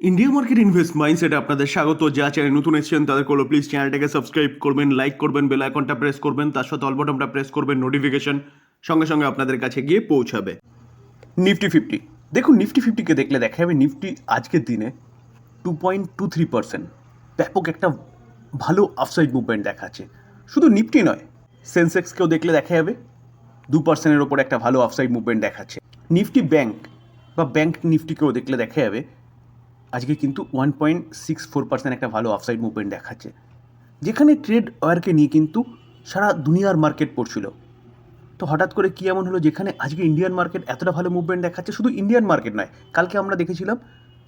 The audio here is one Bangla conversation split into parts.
ইন্ডিয়া মার্কেট ইনভেস্ট মাইন্ডসেটে আপনাদের স্বাগত। যা চ্যানেল নতুন এসেছেন তাদের করলো প্লিজ চ্যানেলটাকে সাবস্ক্রাইব করবেন, লাইক করবেন, বেল আইকনটা প্রেস করবেন, তার সাথে অল বাটনটা প্রেস করবেন, নোটিফিকেশন সঙ্গে সঙ্গে আপনাদের কাছে গিয়ে পৌঁছাবে। নিফটি ফিফটি দেখুন, নিফটি ফিফটিকে দেখলে দেখা যাবে নিফটি আজকের দিনে 2.23% ব্যাপক একটা ভালো আপসাইড মুভমেন্ট দেখাচ্ছে। শুধু নিফটি নয়, সেন্সেক্সকেও দেখলে দেখা যাবে 2%-এর ওপর একটা ভালো আপসাইড মুভমেন্ট দেখাচ্ছে। নিফটি ব্যাংক বা ব্যাংক নিফটিকেও দেখলে দেখা যাবে আজকে কিন্তু 1.64% একটা ভালো আপসাইড মুভমেন্ট দেখাচ্ছে, যেখানে ট্রেড ওয়ারকে নিয়ে কিন্তু সারা দুনিয়ার মার্কেট পড়ছিল। তো হঠাৎ করে কী এমন হলো যেখানে আজকে ইন্ডিয়ান মার্কেট এতটা ভালো মুভমেন্ট দেখাচ্ছে? শুধু ইন্ডিয়ান মার্কেট নয়, কালকে আমরা দেখেছিলাম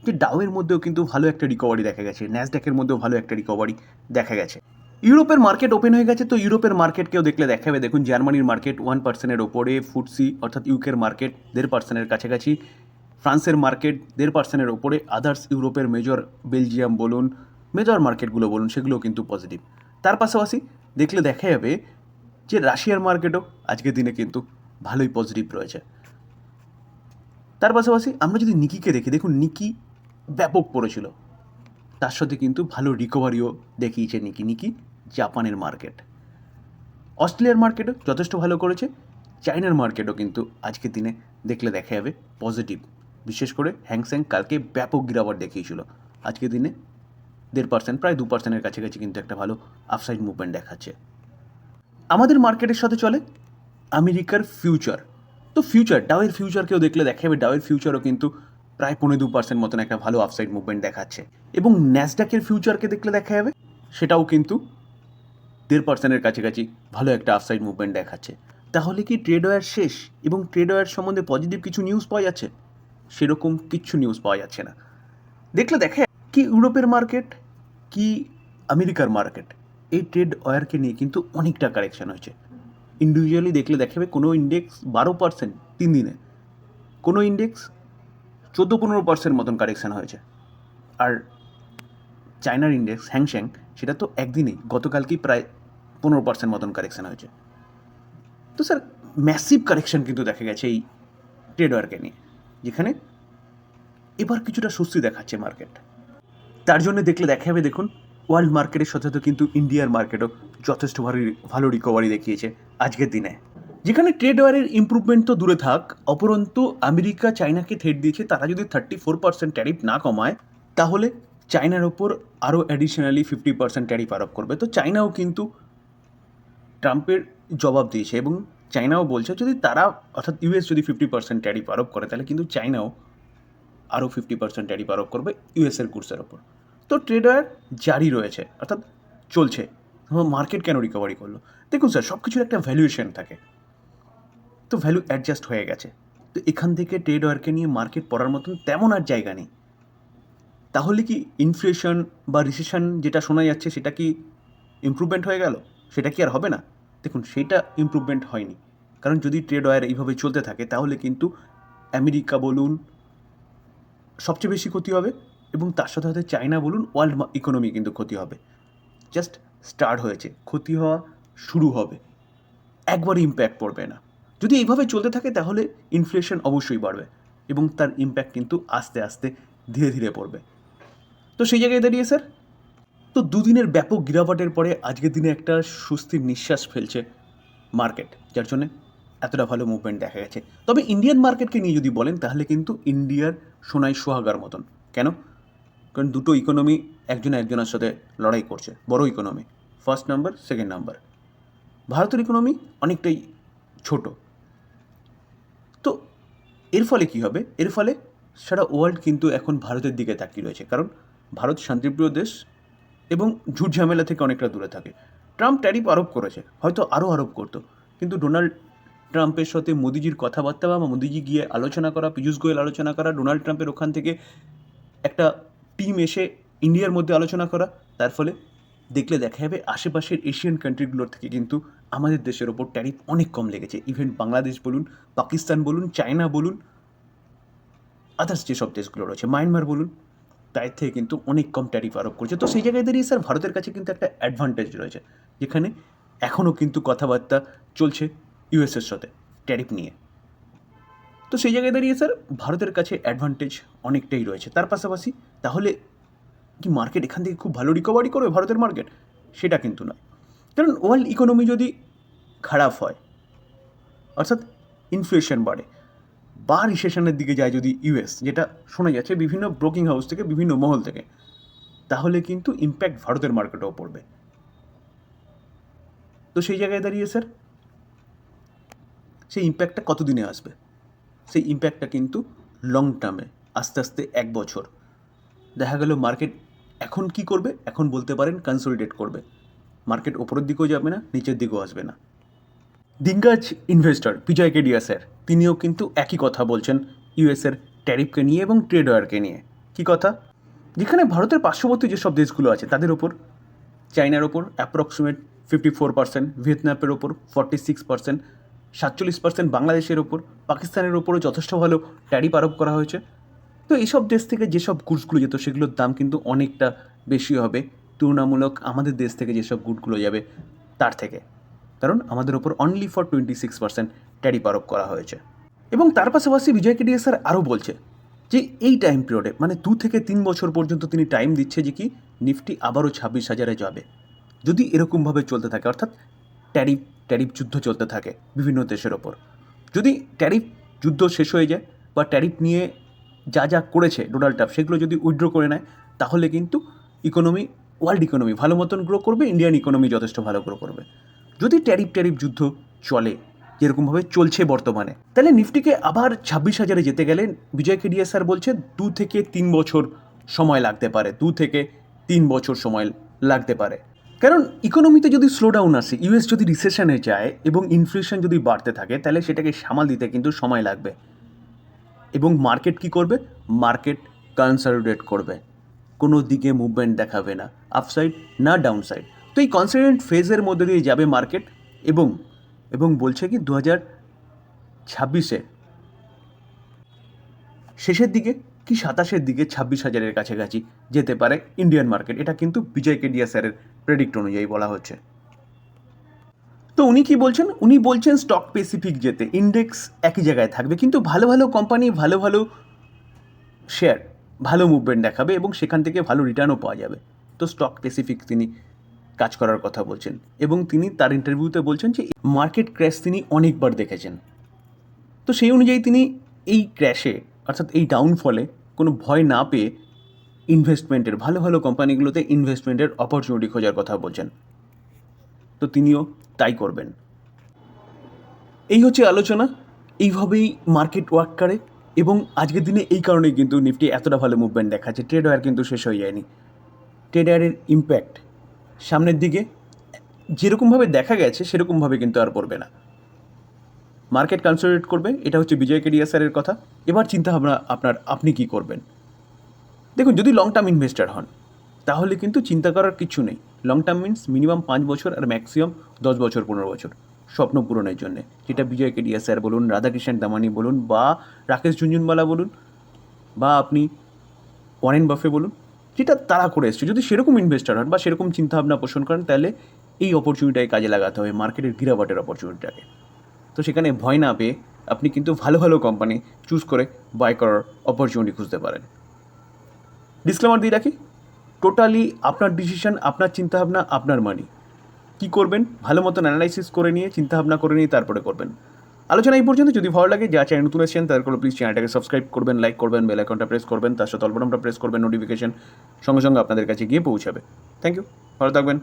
যে ডাউয়ের মধ্যেও কিন্তু ভালো একটা রিকভারি দেখা গেছে, ন্যাসড্যাকের মধ্যেও ভালো একটা রিকভারি দেখা গেছে। ইউরোপের মার্কেট ওপেন হয়ে গেছে, তো ইউরোপের মার্কেটকেও দেখলে দেখাবে দেখুন জার্মানির মার্কেট 1%-এর ওপরে, ফুটসি অর্থাৎ ইউকের মার্কেট 1.5%-এর কাছাকাছি, ফ্রান্সের মার্কেট 1.5%-এর ওপরে, আদার্স ইউরোপের মেজর বেলজিয়াম বলুন, মেজর মার্কেটগুলো বলুন, সেগুলো কিন্তু পজিটিভ। তার পাশাপাশি দেখলে দেখা যাবে যে রাশিয়ার মার্কেটও আজকের দিনে কিন্তু ভালোই পজিটিভ রয়েছে। তার পাশাপাশি আমরা যদি নিকিকে দেখি, দেখুন নিকি ব্যাপক পড়েছিল, তার সাথে কিন্তু ভালো রিকভারিও দেখিয়েছে নিকি জাপানের মার্কেট। অস্ট্রেলিয়ার মার্কেটও যথেষ্ট ভালো করেছে, চায়নার মার্কেটও কিন্তু আজকের দিনে দেখলে দেখা যাবে পজিটিভ। বিশেষ করে হ্যাংসেং কালকে ব্যাপক গিরাওয়াট দেখিয়েছিল, আজকের দিনে 1.5%, প্রায় 2%-এর কাছাকাছি কিন্তু একটা ভালো আপসাইড মুভমেন্ট দেখাচ্ছে। আমাদের মার্কেটের সাথে চলে আমেরিকার ফিউচার। তো ফিউচার ডাউয়ের ফিউচারকেও দেখলে দেখা যাবে ডাউয়ের ফিউচারও কিন্তু প্রায় 2.5% মতন একটা ভালো আপসাইড মুভমেন্ট দেখাচ্ছে। এবং ন্যাসডাকের ফিউচারকে দেখলে দেখা যাবে সেটাও কিন্তু 1.5%-এর কাছাকাছি ভালো একটা আপসাইড মুভমেন্ট দেখাচ্ছে। তাহলে কি ট্রেড ওয়ার শেষ এবং ট্রেড ওয়ার সম্বন্ধে পজিটিভ কিছু নিউজ পাওয়া যাচ্ছে? সেরকম কিচ্ছু নিউজ পাওয়া যাচ্ছে না। দেখলে দেখা কি ইউরোপের মার্কেট কি আমেরিকার মার্কেট, এই ট্রেড ওয়ারকে নিয়ে কিন্তু অনেকটা কারেকশন হয়েছে। ইন্ডিভিজুয়ালি দেখলে দেখাবে কোনো ইন্ডেক্স 12% 3 দিনে, কোনো ইন্ডেক্স 14-15% মতন কারেকশান হয়েছে। আর চায়নার ইন্ডেক্স হ্যাংসেং, সেটা তো একদিনেই গতকালকেই প্রায় 15% মতন কারেকশান হয়েছে। তো স্যার ম্যাসিভ কারেকশান কিন্তু দেখা গেছে এই ট্রেড ওয়ারকে নিয়ে, যেখানে এবার কিছুটা স্বস্তি দেখাচ্ছে মার্কেট। তার জন্য দেখলে দেখা যাবে দেখুন ওয়ার্ল্ড মার্কেটের সাথে সাথে কিন্তু ইন্ডিয়ার মার্কেটও যথেষ্ট ভালো রিকভারি দেখিয়েছে আজকের দিনে। যেখানে ট্রেড ওয়ারের ইম্প্রুভমেন্ট তো দূরে থাক, অপরন্তু আমেরিকা চায়নাকে থ্রেট দিয়েছে তারা যদি 34% ট্যারিফ না কমায় তাহলে চায়নার ওপর আরও অ্যাডিশনালি 50% ট্যারিফ আরোপ করবে। তো চায়নাও কিন্তু ট্রাম্পের জবাব দিয়েছে এবং চায়নাও বলছে যদি তারা অর্থাৎ ইউএস যদি 50% ট্যারিফ আরোপ করে তাহলে কিন্তু চায়নাও আরও 50% ট্যারিফ আরোপ করবে ইউএসের গুডসের ওপর। তো ট্রেড ওয়ার জারি রয়েছে, অর্থাৎ চলছে। মার্কেট কেন রিকভারি করলো? দেখুন স্যার, সব কিছুর একটা ভ্যালুয়েশন থাকে, তো ভ্যালু অ্যাডজাস্ট হয়ে গেছে। তো এখান থেকে ট্রেড ওয়ারকে নিয়ে মার্কেট পড়ার মতন তেমন আর জায়গা নেই। তাহলে কি ইনফ্লেশন বা রিসেশন যেটা শোনা যাচ্ছে সেটা কি ইমপ্রুভমেন্ট হয়ে গেল? সেটা কি আর হবে না? দেখুন সেটা ইমপ্রুভমেন্ট হয়নি, কারণ যদি ট্রেড ওয়ার এইভাবে চলতে থাকে তাহলে কিন্তু আমেরিকা বলুন সবচেয়ে বেশি ক্ষতি হবে এবং তার সাথে সাথে চায়না বলুন ওয়ার্ল্ড ইকোনমি কিন্তু ক্ষতি হবে। জাস্ট স্টার্ট হয়েছে, ক্ষতি হওয়া শুরু হবে, একবারই ইম্প্যাক্ট পড়বে না। যদি এইভাবে চলতে থাকে তাহলে ইনফ্লেশন অবশ্যই বাড়বে এবং তার ইম্প্যাক্ট কিন্তু আস্তে আস্তে ধীরে ধীরে পড়বে। তো সেই জায়গায় দাঁড়িয়ে স্যার, তো দুদিনের ব্যাপক গিরাওয়াটের পরে আজকের দিনে একটা স্বস্তির নিঃশ্বাস ফেলছে মার্কেট, যার জন্যে এতটা ভালো মুভমেন্ট দেখা গেছে। তবে ইন্ডিয়ান মার্কেটকে নিয়ে যদি বলেন তাহলে কিন্তু ইন্ডিয়ার সোনায় সোহাগার মতন। কেন? কারণ দুটো ইকোনমি একজনের সাথে লড়াই করছে, বড় economy, first number second number. ভারতের ইকোনমি অনেকটাই ছোট। তো এর ফলে কী হবে? এর ফলে সারা ওয়ার্ল্ড কিন্তু এখন ভারতের দিকে তাকিয়ে রয়েছে, কারণ ভারত শান্তিপ্রিয় দেশ এবং ঝুট ঝামেলা থেকে অনেকটা দূরে থাকে। ট্রাম্প ট্যারিফ আরোপ করেছে, হয়তো আরও আরোপ করতো, কিন্তু ডোনাল্ড ট্রাম্পের সাথে মোদিজির কথাবার্তা বা মোদিজি গিয়ে আলোচনা করা, পীযূষ গোয়েল আলোচনা করা, ডোনাল্ড ট্রাম্পের ওখান থেকে একটা টিম এসে ইন্ডিয়ার মধ্যে আলোচনা করা, তার ফলে দেখলে দেখা যাবে আশেপাশের এশিয়ান কান্ট্রিগুলোর থেকে কিন্তু আমাদের দেশের ওপর ট্যারিফ অনেক কম লেগেছে। ইভেন বাংলাদেশ বলুন, পাকিস্তান বলুন, চায়না বলুন, আদার্স যেসব দেশগুলো রয়েছে, মায়ানমার বলুন, তার থেকে কিন্তু অনেক কম ট্যারিফ আরোপ করছে। তো সেই জায়গায় দাঁড়িয়ে স্যার ভারতের কাছে কিন্তু একটা অ্যাডভান্টেজ রয়েছে, যেখানে এখনও কিন্তু কথাবার্তা চলছে ইউএসের সাথে ট্যারিফ নিয়ে। তো সেই জায়গায় দাঁড়িয়ে স্যার ভারতের কাছে অ্যাডভান্টেজ অনেকটাই রয়েছে। তার পাশাপাশি তাহলে কি মার্কেট এখান থেকে খুব ভালো রিকভারি করবে ভারতের মার্কেট? সেটা কিন্তু নয়। কারণ ওয়ার্ল্ড ইকোনমি যদি খারাপ হয়, অর্থাৎ ইনফ্লেশন বাড়ে বা রিসেশনের দিকে যায় যদি ইউএস, যেটা শোনা যাচ্ছে বিভিন্ন ব্রোকিং হাউস থেকে, বিভিন্ন মহল থেকে, তাহলে কিন্তু ইম্প্যাক্ট ভারতের মার্কেটেও পড়বে। তো সেই জায়গায় দাঁড়িয়ে স্যার সেই ইম্প্যাক্টটা কতদিনে আসবে? সেই ইম্প্যাক্টটা কিন্তু লং টার্মে, আস্তে আস্তে 1 বছর দেখা গেল মার্কেট এখন কি করবে, এখন বলতে পারেন কনসলিডেট করবে। মার্কেট ওপরের দিকেও যাবে না, নিচের দিকেও আসবে না। দিঙ্গাজ ইনভেস্টর বিজয় কেডিয়া স্যার তিনিও কিন্তু একই কথা বলছেন ইউএসের ট্যারিফকে নিয়ে এবং ট্রেড ওয়ারকে নিয়ে। কী কথা? যেখানে ভারতের পার্শ্ববর্তী যেসব দেশগুলো আছে তাদের ওপর, চায়নার ওপর অ্যাপ্রক্সিমেট 54%, ভিয়েতনামের ওপর 46%, 47% বাংলাদেশের ওপর, পাকিস্তানের ওপরও যথেষ্ট ভালো ট্যারিফ আরোপ করা হয়েছে। তো এইসব দেশ থেকে যেসব গুডসগুলো যেত সেগুলোর দাম কিন্তু অনেকটা বেশি হবে তুলনামূলক আমাদের দেশ থেকে যেসব গুডগুলো যাবে তার থেকে, কারণ আমাদের ওপর অনলি ফর 26% ট্যারিফ আরোপ করা হয়েছে। এবং তার পাশাপাশি বিজয় কেডিয়া স্যার আরও বলছে যে এই টাইম পিরিয়ডে মানে 2 থেকে 3 বছর পর্যন্ত তিনি টাইম দিচ্ছে যে কি নিফটি আবারও 26,000-এ যাবে যদি এরকমভাবে চলতে থাকে, অর্থাৎ ট্যারিফ যুদ্ধ চলতে থাকে বিভিন্ন দেশের ওপর। যদি ট্যারিফ যুদ্ধ শেষ হয়ে যায় বা ট্যারিফ নিয়ে যা যা করেছে ডোনাল্ড ট্রাম্প সেগুলো যদি উইথড্র করে নেয়, তাহলে কিন্তু ওয়ার্ল্ড ইকোনমি ভালো মতন গ্রো করবে, ইন্ডিয়ান ইকোনমি যথেষ্ট ভালো গ্রো করবে। যদি ট্যারিফ যুদ্ধ চলে যেরকমভাবে চলছে বর্তমানে, তাহলে নিফটিকে আবার 26,000-এ যেতে গেলে বিজয় কেডিয়া স্যার বলছে 2 থেকে 3 বছর সময় লাগতে পারে, 2 থেকে 3 বছর সময় লাগতে পারে। কারণ ইকোনমিতে যদি স্লোডাউন আসে, ইউএস যদি রিসেশনে যায় এবং ইনফ্লেশন যদি বাড়তে থাকে, তাহলে সেটাকে সামাল দিতে কিন্তু সময় লাগবে। এবং মার্কেট কি করবে? মার্কেট কনসলিডেট করবে, কোনো দিকে মুভমেন্ট দেখাবে না, আপসাইড না ডাউনসাইড। তো এই কনসলিডেট ফেজের মধ্যে দিয়ে যাবে মার্কেট এবং বলছে কি 2026-এ শেষের দিকে কি 27-এর দিকে 26,000-এর কাছাকাছি যেতে পারে ইন্ডিয়ান মার্কেট। এটা কিন্তু বিজয় কেডিয়া স্যারের প্রেডিক্ট অনুযায়ী বলা হচ্ছে। তো উনি কি বলছেন? উনি বলছেন স্টক স্পেসিফিক যেতে, ইন্ডেক্স একই জায়গায় থাকবে, কিন্তু ভালো ভালো কোম্পানি, ভালো ভালো শেয়ার ভালো মুভমেন্ট দেখাবে এবং সেখান থেকে ভালো রিটার্নও পাওয়া যাবে। তো স্টক স্পেসিফিক তিনি কাজ করার কথা বলছেন এবং তিনি তার ইন্টারভিউতে বলছেন যে মার্কেট ক্র্যাশ তিনি অনেকবার দেখেছেন। তো সেই অনুযায়ী তিনি এই ক্র্যাশে, অর্থাৎ এই ডাউনফলে কোনো ভয় না পেয়ে ইনভেস্টমেন্টের, ভালো ভালো কোম্পানিগুলোতে ইনভেস্টমেন্টের অপরচুনিটি খোঁজার কথা বলছেন। তো তিনিও তাই করবেন। এই হচ্ছে আলোচনা, এইভাবেই মার্কেট ওয়ার্ক করে এবং আজকের দিনে এই কারণেই কিন্তু নিফটি এতটা ভালো মুভমেন্ট দেখাচ্ছে। ট্রেড ওয়ার কিন্তু শেষ হয়ে যায়নি। ট্রেড ওয়ারের ইম্প্যাক্ট সামনের দিকে যেরকমভাবে দেখা গেছে সেরকমভাবে কিন্তু আর পড়বে না। মার্কেট কনসলিডেট করবে, এটা হচ্ছে বিজয় কেডিয়া স্যারের কথা। এবার চিন্তাভাবনা আপনি কী করবেন? দেখুন, যদি লং টার্ম ইনভেস্টার হন তাহলে কিন্তু চিন্তা করার কিছু নেই। লং টার্ম মিনস মিনিমাম 5 বছর আর ম্যাক্সিমাম 10 বছর 15 বছর স্বপ্ন পূরণের জন্যে, যেটা বিজয় কেডিয়া স্যার বলুন, রাধাকৃষ্ণ দামানি বলুন, বা রাকেশ ঝুনঝুনওয়ালা বলুন, বা আপনি ওয়ারেন বাফে বলুন, যেটা তারা করে এসছে। যদি সেরকম ইনভেস্টার হন বা সেরকম চিন্তাভাবনা পোষণ করেন, তাহলে এই অপরচুনিটিটাকে কাজে লাগাতে হবে, মার্কেটের গিরাবাটের অপরচুনিটিটাকে। তো সেখানে ভয় না পেয়ে আপনি কিন্তু ভালো ভালো কোম্পানি চুজ করে বাই করার অপরচুনিটি খুঁজতে পারেন। ডিসক্লেমার দিয়ে রাখি, টোটালি আপনার ডিসিশন, আপনার চিন্তাভাবনা, আপনার মানি। কী করবেন ভালো মতন অ্যানালাইসিস করে নিয়ে, চিন্তাভাবনা করে নিয়ে তারপরে করবেন। আলোচনা এই পর্যন্ত। যদি ভালো লাগে, যা চ্যানেল নতুন এসেছেন তাদের করে প্লিজ চ্যানেলটাকে সাবস্ক্রাইব করবেন, লাইক করবেন, বেল আইকনটা প্রেস করবেন, তার সাথে অল বাটনটা প্রেস করবেন, নোটিফিকেশন সঙ্গে সঙ্গে আপনাদের কাছে গিয়ে পৌঁছাবে। থ্যাংক ইউ, ভালো থাকবেন।